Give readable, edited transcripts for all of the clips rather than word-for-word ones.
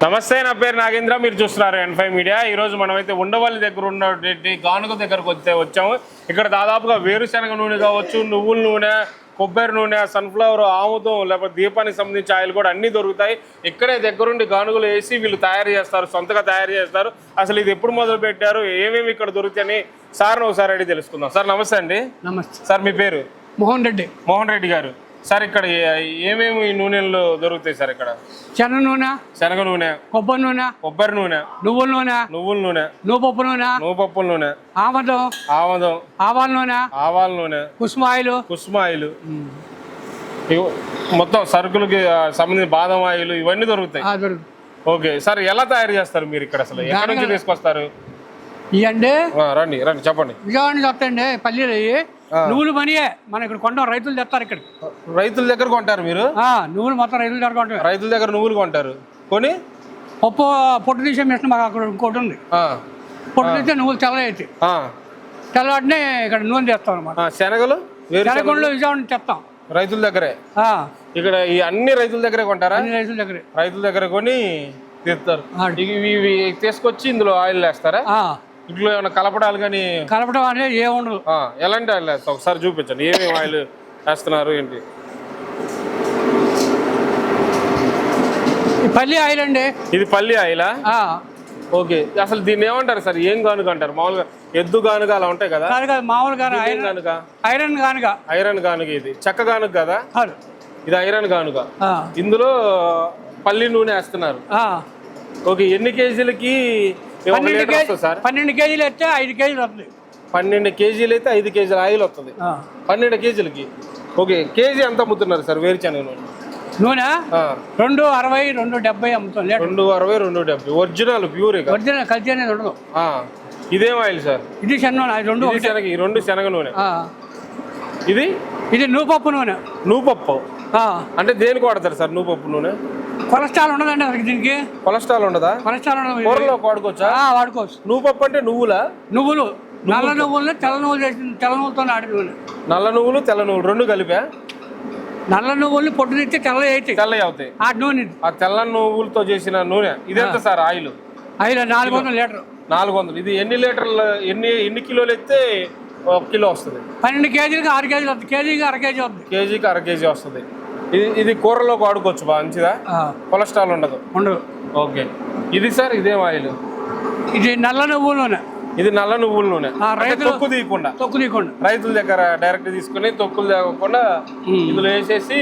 నమస్తే, నా పేరు నాగేంద్ర. మీరు చూస్తున్నారు N5 మీడియా. ఈరోజు మనమైతే ఉండవల్లి దగ్గర ఉన్నటువంటి గానుగ దగ్గరకు వచ్చాము. ఇక్కడ దాదాపుగా వేరుశనగ నూనె కావచ్చు, నువ్వుల నూనె, కొబ్బరి నూనె, సన్ఫ్లవర్, ఆముదం, లేకపోతే దీపానికి సంబంధించి ఆయిల్ కూడా అన్నీ దొరుకుతాయి. ఇక్కడే దగ్గరుండి గానుగలు వేసి వీళ్ళు తయారు చేస్తారు, సొంతగా తయారు చేస్తారు. అసలు ఇది ఎప్పుడు మొదలు పెట్టారు, ఏమేమి ఇక్కడ దొరుకుతాయని సార్ని ఒకసారి అడిగి తెలుసుకుందాం. సార్ నమస్తే అండి. నమస్తే సార్, మీ పేరు? మోహన్ రెడ్డి. మోహన్ రెడ్డి గారు. సార్, ఇక్కడ ఏమేమి నూనెలు దొరుకుతాయి సార్? ఇక్కడ శనగ నూనె, శనగ నూనె, కొబ్బరి నూనె, కొబ్బరి నూనె, నువ్వుల నూనె, నువ్వుల నూనె, నువ్వుపప్పు నూనె, నువ్వుపప్పుల నూనె, ఆమదం, ఆముదం, ఆవాల నూనె, ఆవాల నూనె, కుసుమ ఆయిల్, కుసుమ ఆయిల్, మొత్తం సరుకులకి సంబంధించిన బాదం ఆయిల్ ఇవన్నీ దొరుకుతాయి. ఓకే సార్, ఎలా తయారు చేస్తారు మీరు ఇక్కడ? అసలు ఎక్కడి నుంచి తీసుకొస్తారు? ఇవ్వండి రండి రండి చెప్పండి. విజయవాడ నుంచి వస్తాయండి పల్లీలు. నువ్వులు మనియే మనం ఇక్కడ కొంటాం, రైతులు తెస్తారు. ఇక్కడ రైతుల దగ్గర కొంటారు మీరు? నువ్వులు మొత్తం రైతుల దగ్గర కొంటాం. రైతుల దగ్గర నువ్వులు కొంటారు, కొని పప్పు పొట్టు తీసే మిషన్ మాకు అక్కడ ఇంకోటి ఉంది. పొట్టు తీస్తే నువ్వులు తెల్లయితే తెల్లవాటిని ఇక్కడ నూనె తెస్తాం అనమాట. శనగలు శనగలు విజయవాడ నుంచి తెస్తాం రైతుల దగ్గరే. ఇక్కడ ఈ అన్ని రైతుల దగ్గరే కొంటారా? అన్ని రైతుల దగ్గరే. రైతుల దగ్గర కొని తీస్తారు. ఇవి తీసుకొచ్చి ఇందులో ఆయిల్ వేస్తారా? ఇంట్లో ఏమైనా కలపడాలు కానీ? కలపడం అనేది ఏముండదు. ఎలాంటి ఆయిల్ వేస్తారు ఒకసారి చూపించండి. ఏమేమి ఆయిల్ వేస్తున్నారు ఏంటి? పల్లి ఆయిల్ అండి. ఇది పల్లి ఆయిలా? ఓకే. అసలు దీన్ని ఏమంటారు సార్? ఏం గానుగ అంటారు? మామూలుగా ఎద్దు గానుగ అలా ఉంటాయి కదా? మామూలు గానుగ, ఐరన్ గానుగ. ఐరన్ గానుగ. ఇది చెక్క గానుగ కదా? ఇది ఐరన్ గానుగ. ఇందులో పల్లి నూనె వేస్తున్నారు. ఓకే. ఎన్ని కేజీలకి? 12 కేజీలు అయితే 5 కేజీలు వస్తుంది. 12 కేజీలు అయితే 5 కేజీల ఆయిల్ వస్తుంది. 12 కేజీలకి. ఓకే. కేజీ ఎంత అమ్ముతున్నారు సార్ వేరుశనగ నూనె? నూనె 260, 270 అమ్ముతాం. 260, 270 ఒరిజినల్ ప్యూర్. ఒరిజినల్ కల్తీ అనేది ఉండదు. ఇదేం ఆయిల్ సార్? ఇది శనగ నూనె. రెండు శనగ నూనె. ఇది నువ్వుపప్పు నూనె. నువ్వుపప్పు అంటే దేనికి వాడతారు సార్ నువ్వుపప్పు నూనె? కొలెస్ట్రాల్ ఉండదండి అసలు దీనికి. కొలెస్ట్రాల్ ఉండదా? కొలెస్ట్రాల్ ఉండదు. కూరలో వాడుకోవచ్చా? వాడుకోవచ్చు. నువ్వుపప్పు అంటే నువ్వులా? నువ్వులు, నల్ల నువ్వులు, తెల్ల నువ్వులు చేసిన తెల్ల నువ్వులతో ఆడి నూనె. నల్ల నువ్వులు, తెల్ల నువ్వులు రెండు కలిపా? నల్ల నువ్వులు పొట్టు తెచ్చి తెల్లవి అవుతాయి. ఆ నూనె, ఆ తెల్ల నువ్వులతో చేసిన నూనె. ఇదెంత సార్ ఆయిల్? 400 లీటర్. 400. ఇది ఎన్ని లీటర్లు, ఎన్ని కిలోలు అయితే 1 కిలో వస్తుంది? 12 కేజీలకి 6 కేజీలు వస్తుంది. కేజీకి అర కేజీ వస్తుంది. కేజీకి అర కేజీ వస్తుంది. ఇది కూరలో వాడుకోవచ్చు. మంచిదా? కొలెస్ట్రాల్ ఉండదు? ఉండదు. ఓకే. ఇది సార్ ఇదేం ఆయిల్? ఇది నల్ల నువ్వుల నూనె. ఇది నల్ల నువ్వుల నూనె. తొక్కు తీయకుండా రైతుల దగ్గర డైరెక్ట్ తీసుకుని తొక్కులు తేకుండా ఇందులో వేసేసి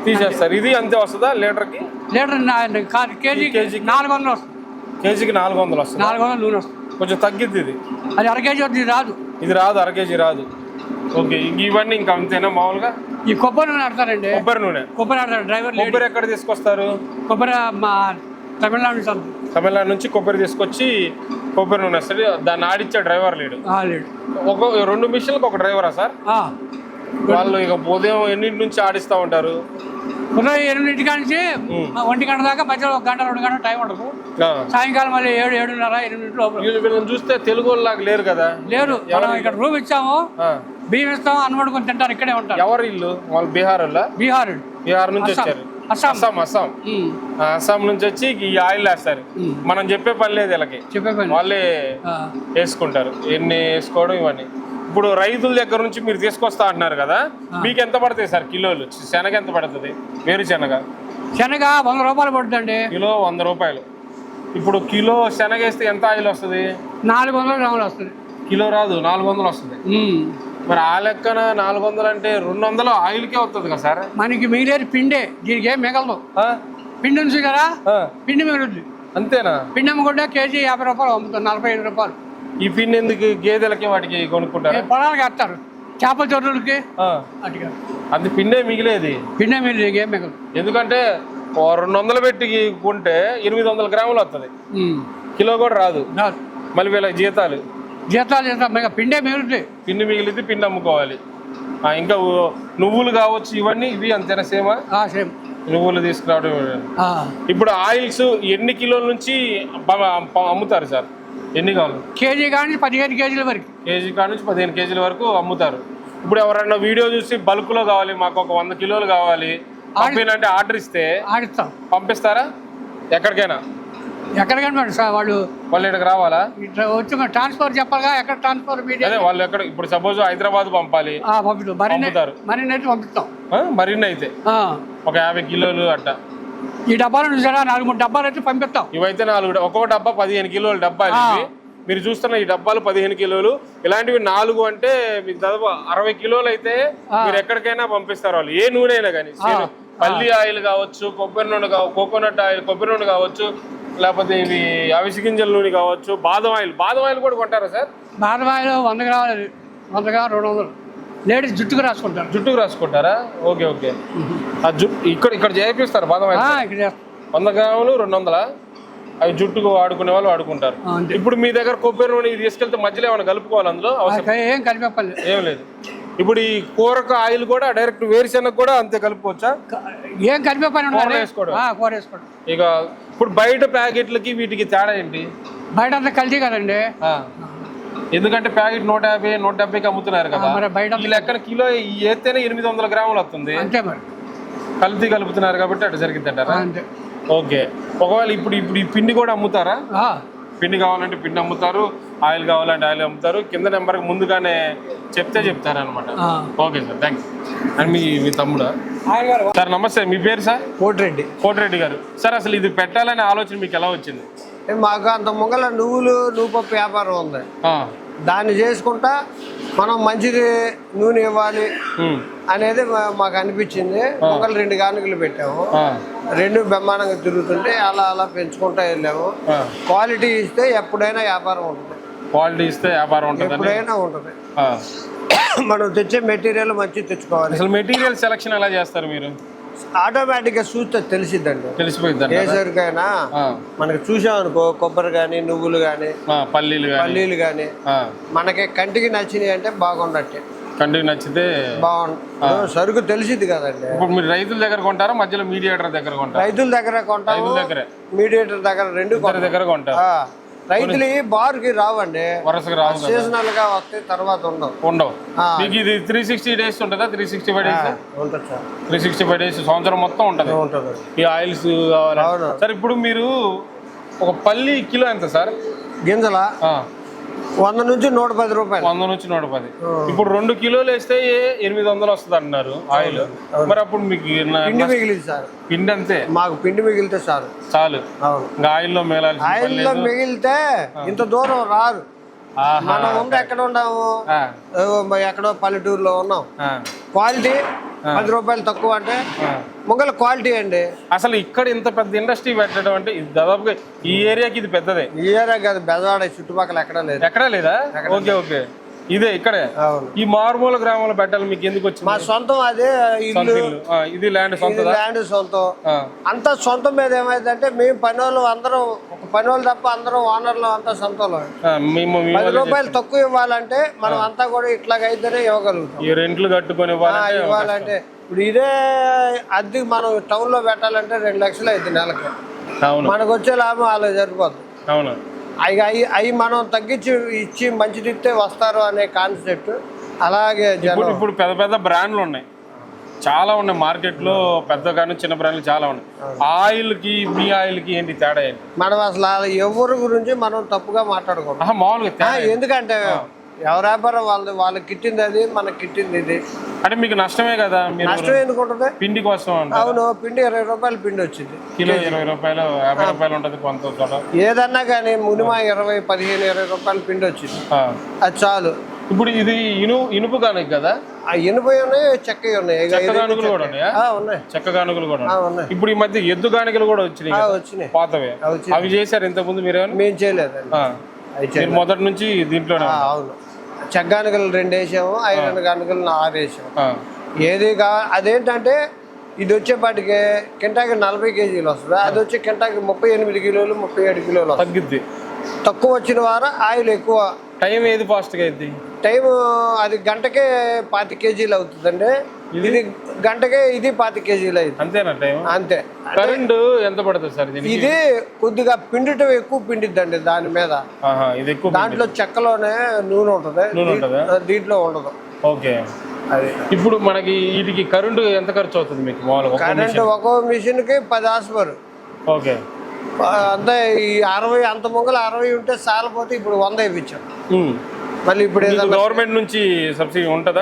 తీసేస్తారు. ఇది అంతే వస్తుందా లీటర్కి? లీటర్ కేజీకి 400 వస్తుంది. కేజీకి 400 వస్తుంది. 400 నూనె వస్తుంది. కొంచెం తగ్గిద్ది. ఇది అది అర కేజీ వస్తుంది. రాదు. ఇది రాదు, అర కేజీ రాదు. ఓకే. ఇవన్నీ ఇంకా అంతేనా? మామూలుగా ఈ కొబ్బరి నూనె ఆడతారండి. కొబ్బరి నూనె. కొబ్బరి ఆడతారు డ్రైవర్. కొబ్బరి ఎక్కడ తీసుకొస్తారు? కొబ్బరి మా తమిళనాడు నుంచి కొబ్బరి తీసుకొచ్చి కొబ్బరి నూనె వస్తుంది. దాన్ని ఆడిచ్చే డ్రైవర్ లేడు. 2 మిషన్లకు ఒక డ్రైవరా సార్? వాళ్ళు ఇక ఉదయం ఎన్నింటి నుంచి ఆడిస్తూ ఉంటారు? ఉదయం 8 నుంచి 1 గంట దాకా. మధ్యలో 1 గంట 2 గంటల టైం ఉండదు. సాయంకాలం మళ్ళీ 7, 7:30, 8 లోపల. వీళ్ళని చూస్తే తెలుగు వాళ్ళకి లేరు కదా? లేరు. మనం ఇక్కడ రూమ్ ఇచ్చాము, బియ్యం ఇస్తాము, అన్నమాడుకొని తింటారు. ఇక్కడే ఉంటారు. ఎవరు ఇల్లు? వాళ్ళు బీహార్ నుంచి వచ్చారు. అస్సాం నుంచి వచ్చి ఈ ఆయిల్ వేస్తారు. మనం చెప్పే పని లేదు వీళ్ళకి. వాళ్ళే వేసుకుంటారు. ఎన్ని వేసుకోవడం ఇవన్నీ. ఇప్పుడు రైతుల దగ్గర నుంచి మీరు తీసుకొస్తా అంటున్నారు కదా, మీకు ఎంత పడతాయి సార్ కిలోలు? శనగ ఎంత పడుతుంది? వేరుశనగ 100 రూపాయలు పడుతుందండి. కిలో 100 రూపాయలు. ఇప్పుడు కిలో శనగ వేస్తే ఎంత ఆయిల్ వస్తుంది? 400 గ్రాములు వస్తుంది. కిలో రాదు, 400 వస్తుంది. మరి ఆ లెక్కన 400 అంటే 200 ఆయిల్కే వస్తుంది కదా సార్? మనకి మిగిలేదు పిండే. దీనికి ఏం మిగలదు. పిండి ఉంది కదా, పిండి మిగులుద్ది. అంతేనా? పిండి అమ్ముకుంటే కేజీ 50 రూపాయలు అమ్ముతారు. 45 రూపాయలు. ఈ పిండి ఎందుకు? గేదెలకి వాటికి కొనుక్కుంటారు. పొలాలకి వేస్తారు, చేపల చొర్రులకి. అది పిండే మిగిలేది. పిండే మిగిలేదు, ఏం మిగలదు. ఎందుకంటే 200 పెట్టి కొంటే 800 గ్రాములు వస్తుంది. కిలో కూడా రాదు. మళ్ళీ వీళ్ళకి జీతాలు పిండే మిగులుతుంది. పిండి మిగిలితే పిండి అమ్ముకోవాలి. ఇంకా నువ్వులు కావచ్చు, ఇవన్నీ ఇవి అంతేనా? సేమా? సేమ్. నువ్వులు తీసుకురావడం. ఇప్పుడు ఆయిల్స్ ఎన్ని కిలోల నుంచి అమ్ముతారు సార్? ఎన్ని కావాలి? కేజీ కానీ 15 కేజీల వరకు. కేజీ కాడ నుంచి 15 కేజీల వరకు అమ్ముతారు. ఇప్పుడు ఎవరైనా వీడియో చూసి బల్క్లో కావాలి, మాకు ఒక 100 కిలోలు కావాలి అంటే ఆర్డర్ ఇస్తే పంపిస్తారా? ఎక్కడికైనా ఎక్కడికైనా మరి వాళ్ళు ఇక్కడికి రావాలా? ఇట్లా వచ్చి మరి ట్రాన్స్ఫర్ చెప్పాలిగా, ఎక్కడ ట్రాన్స్ఫర్ మీడియా అదే వాళ్ళు ఎక్కడ ఇప్పుడు సపోజ్ హైదరాబాద్ పంపాలి, పంపిస్తాం. మరిన్ని అయితే పంపిస్తాం. మరిన్ని అయితే ఒక 50 కిలోలు అట్ట. ఈ డబ్బాలు చూసారా, 4-3 డబ్బాలు అయితే పంపిస్తాం. ఇవైతే 4 ఒక్కో డబ్బా 15 కిలోల డబ్బాలు. మీరు చూస్తున్న ఈ డబ్బాలు 15 కిలోలు. ఇలాంటివి 4 అంటే మీకు దాదాపు 60 కిలోలు అయితే మీరు ఎక్కడికైనా పంపిస్తారు వాళ్ళు. ఏ నూనె అయినా కానీ, పల్లి ఆయిల్ కావచ్చు, కొబ్బరి నూనె కోకోనట్ ఆయిల్, కొబ్బరి నూనె కావచ్చు, లేకపోతే ఇవి అవిసె గింజల నూనె కావచ్చు, బాదం ఆయిల్ కూడా కొంటారా సార్? బాదం ఆయిల్ 100 గ్రాములు 100 గ్రాములు 200. లేడీస్ జుట్టుకు రాసుకుంటారా? ఓకే. ఆ ఇక్కడ చేపిస్తారు బాదం ఆయిల్. 100 గ్రాములు 200. అవి జుట్టుకు వాడుకునే వాళ్ళు వాడుకుంటారు. ఇప్పుడు మీ దగ్గర కొబ్బరి నూనె ఇది తీసుకెళ్తే మధ్యలో ఏమైనా కలుపుకోవాలి అందులో? ఏం కలిపి ఏం లేదు. ఇప్పుడు ఈ కూరకు ఆయిల్ కూడా డైరెక్ట్ వేరుశెనగ కూడా అంతే కలుపుకోవచ్చా? ఏం కలిపే పని కూర వేసుకోవడం. ఇక ఇప్పుడు బయట ప్యాకెట్లకి వీటికి తేడా ఏంటి? బయట అంతా కల్తీ కదండి. ఎందుకంటే ప్యాకెట్ 150-170కి అమ్ముతున్నారు కదా. ఈ లెక్కన కిలో ఏతేనే 800 గ్రాములు వస్తుంది. అంతే మరి కల్తీ కలుపుతున్నారు కాబట్టి అటు జరిగింది అంటారా? ఓకే. ఒకవేళ ఇప్పుడు ఈ పిండి కూడా అమ్ముతారా? పిండి కావాలంటే పిండి అమ్ముతారు, ఆయిల్ కావాలంటే ఆయిల్ అమ్ముతారు. కింద నెంబర్కి ముందుగానే చెప్తారు అనమాట. Okay sir, thanks. అండ్ మీ తమ్ముడా? సార్ నమస్తే, మీ పేరు సార్? కోటిరెడ్డి గారు. సార్ అసలు ఇది పెట్టాలనే ఆలోచన మీకు ఎలా వచ్చింది? మాకు అంత ముంగల నువ్వు పప్పు వ్యాపారం ఉంది, దాన్ని చేసుకుంటా మనం మంచిది నూనె ఇవ్వాలి అనేది మాకు అనిపించింది. మొక్కలు 2 గానుగలు పెట్టాము, 2 బ్రహ్మాండంగా తిరుగుతుంటే అలా పెంచుకుంటా వెళ్ళాము. క్వాలిటీ ఇస్తే ఎప్పుడైనా వ్యాపారం ఉంటుంది. ఎప్పుడైనా ఉంటుంది. మనం తెచ్చే మెటీరియల్ మంచిగా తెచ్చుకోవాలి. అసలు మెటీరియల్ సెలక్షన్ ఎలా చేస్తారు మీరు? ఆటోమేటిక్ గా చూస్తే తెలిసిపోయింది. ఏ సరికైనా మనకి చూసామనుకో, కొబ్బరి గాని, నువ్వులు గాని, పల్లీలు గాని మనకి కంటికి నచ్చినాయి అంటే బాగున్నట్టే. కంటికి నచ్చితే బాగుంది. సరుకు తెలిసిద్ది కదండి. ఇప్పుడు మీరు రైతుల దగ్గర కొంటారా, మధ్యలో మీడియేటర్ దగ్గర కొంటారా? రైతుల దగ్గర కొంటాము, మీడియేటర్ దగ్గర, 2 దగ్గర కొంటారు. రైతులు బార్కి రావండి, వరుసగా రావు, సీజనల్ గా వస్తాయి, తర్వాత ఉండవు. మీకు ఇది 360 డేస్ ఉంటుందా? 365 డేస్ ఉంటుంది సార్. 365 డేస్ సంవత్సరం మొత్తం ఉంటుంది. ఈ ఆయిల్స్ కావాలి సార్. ఇప్పుడు మీరు ఒక పల్లి కిలో ఎంత సార్? గింజల 100 నుంచి 110 రూపాయలు. 100 నుంచి 110. ఇప్పుడు 2 కిలోలు వేస్తే 800 వస్తుంది అంటున్నారు ఆయిల్. మరి అప్పుడు మీకు పిండి మిగిలింది సార్. పిండి అంతే, మాకు పిండి మిగిలితే చాలు. ఇంకా ఆయిల్లో మిగిలితే ఇంత దూరం రారు. మనం ఉంది ఎక్కడ ఉన్నాము, ఎక్కడో పల్లెటూరులో ఉన్నాం. క్వాలిటీ 10 రూపాయలు తక్కువ అంటే ముంగల క్వాలిటీ అండి. అసలు ఇక్కడ ఇంత పెద్ద ఇండస్ట్రీ పెట్టడం అంటే దాదాపుగా ఈ ఏరియాకి ఇది పెద్దదే. ఈ ఏరియా కాదు, బెజవాడ చుట్టుపక్కల ఎక్కడా లేదా? ఓకే. ఇదే ఇక్కడే. ఈ మారుమూల గ్రామంలో పెట్టాలి మీకు ఎందుకు వచ్చింది? మా సొంతం అదే ఇల్లు, ఇది ల్యాండ్ సొంతం. అంతా సొంతం మీద ఏమైందంటే మేము పనివాళ్ళు అందరం, ఒక పనివాళ్ళు తప్ప అందరం ఓనర్లు అంతా సొంతం. 10 రూపాయలు తక్కువ ఇవ్వాలంటే మనం అంతా కూడా ఇట్లాగైతేనే ఇవ్వగలుగుతాం. ఈ రెంట్లు కట్టుకొని ఇవ్వాలంటే ఇప్పుడు ఇదే అద్దె మనం టౌన్ లో పెట్టాలంటే 2 లక్షలు అవుతుంది నెలకి. మనకు వచ్చే లాభం అలా సరిపోతుంది. అవును. అవి మనం తగ్గించి ఇచ్చి మంచిది ఇస్తే వస్తారు అనే కాన్సెప్ట్. అలాగే ఇప్పుడు పెద్ద బ్రాండ్లు ఉన్నాయి, చాలా ఉన్నాయి మార్కెట్లో, పెద్ద కానీ చిన్న బ్రాండ్లు చాలా ఉన్నాయి. ఆయిల్ కి మీ ఆయిల్ కి ఏంటి తేడా ఏంటి? మనం అసలు ఎవరి గురించి మనం తప్పుగా మాట్లాడుకోవాలి మామూలుగా. ఎందుకంటే ఎవరి వ్యాపారం వాళ్ళకి కిట్టింది అది, మనకి కిట్టింది ఇది. అంటే మీకు నష్టమే కదా? నష్టం ఎందుకుంటుంది? పిండి కోసం. అవును, పిండి 20 రూపాయలు పిండి వచ్చింది, కిలో 20 రూపాయలు 50 రూపాయలు ఉంటుంది కొంత. ఏదన్నా కానీ మినిమం 20, 15, 20 రూపాయలు పిండి వచ్చింది, అది చాలు. ఇప్పుడు ఇది ఇనుపు గానుగ కదా? ఇనుపు ఉన్నాయి, చెక్క ఉన్నాయి, చెక్క గానుగలు కూడా ఉన్నాయి. చెక్క గానుగలు కూడా ఉన్నాయి. ఇప్పుడు ఈ మధ్య ఎద్దు గానుగలు కూడా వచ్చినాయి, పాతవే. అవి చేశారు ఇంతకు ముందు మీరు? మేము చేయలేదు, మొదటి నుంచి దీంట్లోనే. అవును, చెక్క గానుగలు 2 వేసాము, ఐరన్ గానుగలు 6 వేసాము. ఏది అదేంటంటే ఇది వచ్చేపాటికి కింటాకి 40 కేజీలు వస్తుంది, అది వచ్చే కింటాకి 38 కిలోలు 37 కిలోలు తగ్గిద్ది. తక్కువ వచ్చిన వారు ఆయిల్ ఎక్కువ. టైం ఏది ఫాస్ట్గా అయింది? టైం అది గంటకే 25 కేజీలు అవుతుందండి. ఇది గంటకే 25 కేజీలు అయింది. అంతేనా టైం? అంతే. కరెంటు ఎంత పడుతుంది సార్? ఇది కొద్దిగా పిండిటం ఎక్కువ పిండిద్దండి దాని మీద. దాంట్లో చెక్కలోనే నూనె ఉంటుంది, దీంట్లో ఉండదు. ఓకే. ఇప్పుడు మనకి వీటికి కరెంటు ఎంత ఖర్చు అవుతుంది మీకు? కరెంటు ఒక్కో మిషన్ కి 10 హార్స్ పవర్. ఓకే. అంతే ఈ 60 అంత ముంగలు 60 ఉంటే చాలపోతే ఇప్పుడు 100 ఇప్పించాం. మళ్ళీ ఇప్పుడు ఏదో గవర్నమెంట్ నుంచి సబ్సిడీ ఉంటుందా?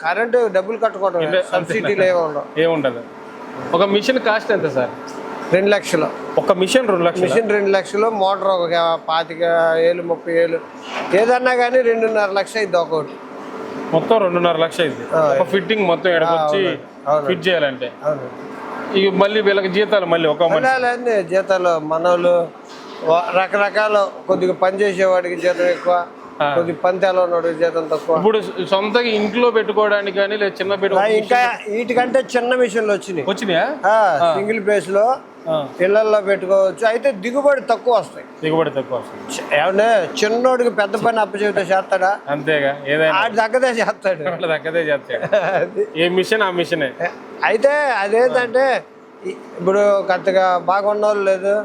కరెంటు డబ్బులు కట్టుకోవడం, సబ్సిడీలు ఏముంటది? ఒక మిషన్ కాస్ట్ ఎంత సార్? 2 లక్షలు. ఒక మిషన్ 2 లక్షలు. మిషన్ 2 లక్షలు, మోటార్ ఒక 25,000 30,000 ఏదన్నా కానీ 2.5 లక్షలు అయింది ఒకటి. మొత్తం 2.5 లక్షలు అయింది ఒక ఫిట్టింగ్ మొత్తం ఎడకొచ్చి ఫిట్ చేయాలంటే. ఇక మళ్ళీ వీళ్ళకి జీతాలు మళ్ళీ ఒక అన్నీ జీతాలు మనోళ్ళు రకరకాల, కొద్దిగా పని చేసేవాడికి జీతం ఎక్కువ, కొద్దిగా పంతాలు ఉన్నాడు జీతం తక్కువ. ఇప్పుడు సొంతగా ఇంట్లో పెట్టుకోవడానికి కానీ లేదా చిన్న ఇంకా వీటికంటే చిన్న మిషన్లు వచ్చినాయా సింగిల్ ప్లేస్ లో ఇళ్లలో పెట్టుకోవచ్చు. అయితే దిగుబడి తక్కువ వస్తాయి. ఏమన్నా చిన్నోడికి పెద్ద పని అప్పచెబితే చేస్తాడా? అంతేగా, ఏదైనా ఆడి దగ్గదే చేస్తాడు. ఏ మిషన్ ఆ మిషనే. అయితే అదేంటంటే ఇప్పుడు కొత్తగా బాగున్న వాళ్ళు లేదు,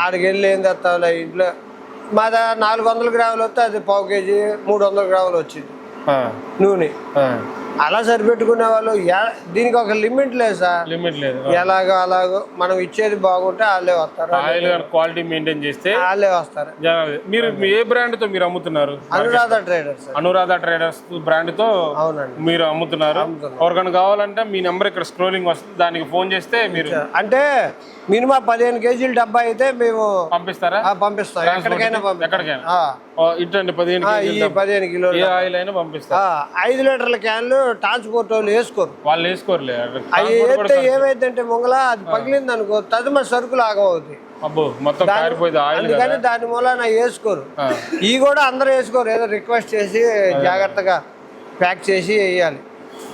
ఆడికి వెళ్ళి ఏం తెస్తావులే ఇంట్లో. మా 400 గ్రాములు వస్తే అది 1/4 కేజీ 300 గ్రాములు వచ్చింది నూనె. అలా సరిపెట్టుకునే వాళ్ళు. దీనికి ఒక లిమిట్ లేదు సార్, లిమిట్ లేదు. అలాగో మనం ఇచ్చేది బాగుంటే వాళ్ళే వస్తారు. ఆయిల్ క్వాలిటీ మెయింటైన్ చేస్తే వాళ్ళే వస్తారు. మీరు ఏ బ్రాండ్ తో మీరు అమ్ముతున్నారు? Anuradha traders. Anuradha traders brand తో అవునండి మీరు అమ్ముతున్నారు. ఎవరికైనా కావాలంటే మీ నెంబర్ ఇక్కడ స్క్రోలింగ్ వస్తుంది, దానికి ఫోన్ చేస్తే మీరు అంటే మినిమం 15 కేజీలు డబ్బా అయితే మేము పంపిస్తారా? పంపిస్తాం, ఎక్కడికైనా. ఇట్లాంటి 15 కిలోలు ఏ ఆయిల్ అయినా పంపిస్తారు. 5 లీటర్ల క్యాన్లు ట్రాన్స్పోర్ట్ వాళ్ళు వాళ్ళు వేసుకోరులే. అవి వేస్తే ఏమైందంటే ముంగల అది పగిలింది అనుకో, తదుమ సరుకులు ఆగమవుతాయి. మొత్తం అందుకని దాని మూలన వేసుకోరు. ఇవి కూడా అందరూ వేసుకోరు, ఏదో రిక్వెస్ట్ చేసి జాగ్రత్తగా ప్యాక్ చేసి వేయాలి.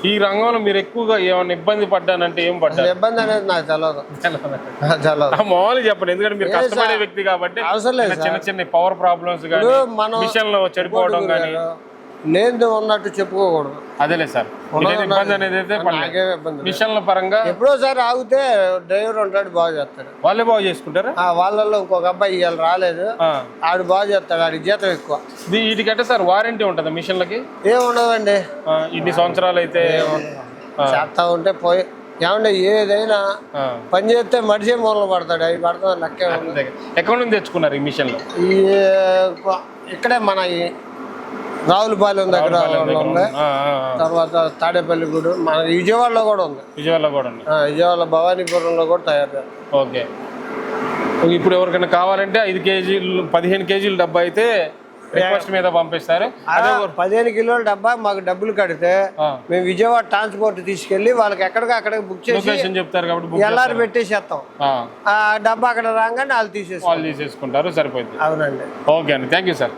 ఈ రంగంలో మీరు ఎక్కువగా ఏమైనా ఇబ్బంది పడ్డానంటే ఏం పడ్డారు? ఇబ్బంది అనేది నాకు తెలియదు. మామూలుగా చెప్పండి, ఎందుకంటే మీరు కష్టపడే వ్యక్తి కాబట్టి. అవసరం లేదు. చిన్న చిన్న పవర్ ప్రాబ్లమ్స్ కానీ మిషన్ లో చెడిపోవడం కానీ లేదు ఉన్నట్టు చెప్పుకోకూడదు. అదేలే సార్, ఇబ్బంది అనేది అయితే మిషన్ల పరంగా ఎప్పుడోసారి ఆగితే డ్రైవర్ ఉంటాడు, బాగు చేస్తాడు. వాళ్ళే బాగు చేసుకుంటారా? వాళ్ళలో ఇంకొక అబ్బాయి ఇవాళ రాలేదు, ఆడు బాగు చేస్తాడు, ఆడి జీతం ఎక్కువ. వీటికంటే సార్ వారంటీ ఉంటుందా మిషన్లకి? ఏముండదండి, ఇన్ని సంవత్సరాలు అయితే చేస్తా ఉంటే పోయి. ఏమంటే ఏదైనా పని చేస్తే మనిషి మూలలు పడతాడు, అవి పడతా లెక్క. ఎక్కడ నుంచి తెచ్చుకున్నారు ఈ మిషన్లు? ఇక్కడే మన రావులపాలెం దగ్గర ఉంది, తర్వాత తాడేపల్లిగూడు, మన విజయవాడలో కూడా ఉంది. విజయవాడ భవానీపురంలో కూడా తయారు చేస్తారు. ఓకే. ఇప్పుడు ఎవరికైనా కావాలంటే 5 కేజీలు 15 కేజీల డబ్బా అయితే రిక్వెస్ట్ మీద పంపిస్తారు. 15 కిలోల డబ్బా మాకు డబ్బులు కడితే మేము విజయవాడ ట్రాన్స్పోర్ట్ తీసుకెళ్లి వాళ్ళకి ఎక్కడికి బుక్ చేసి చెప్తారు కాబట్టి ఎల్ఆర్ పెట్టేసేస్తాం. ఆ డబ్బా అక్కడ రాగానే వాళ్ళు తీసేసుకుంటారు, సరిపోయింది. అవునండి. ఓకే అండి, థ్యాంక్ యూ సార్.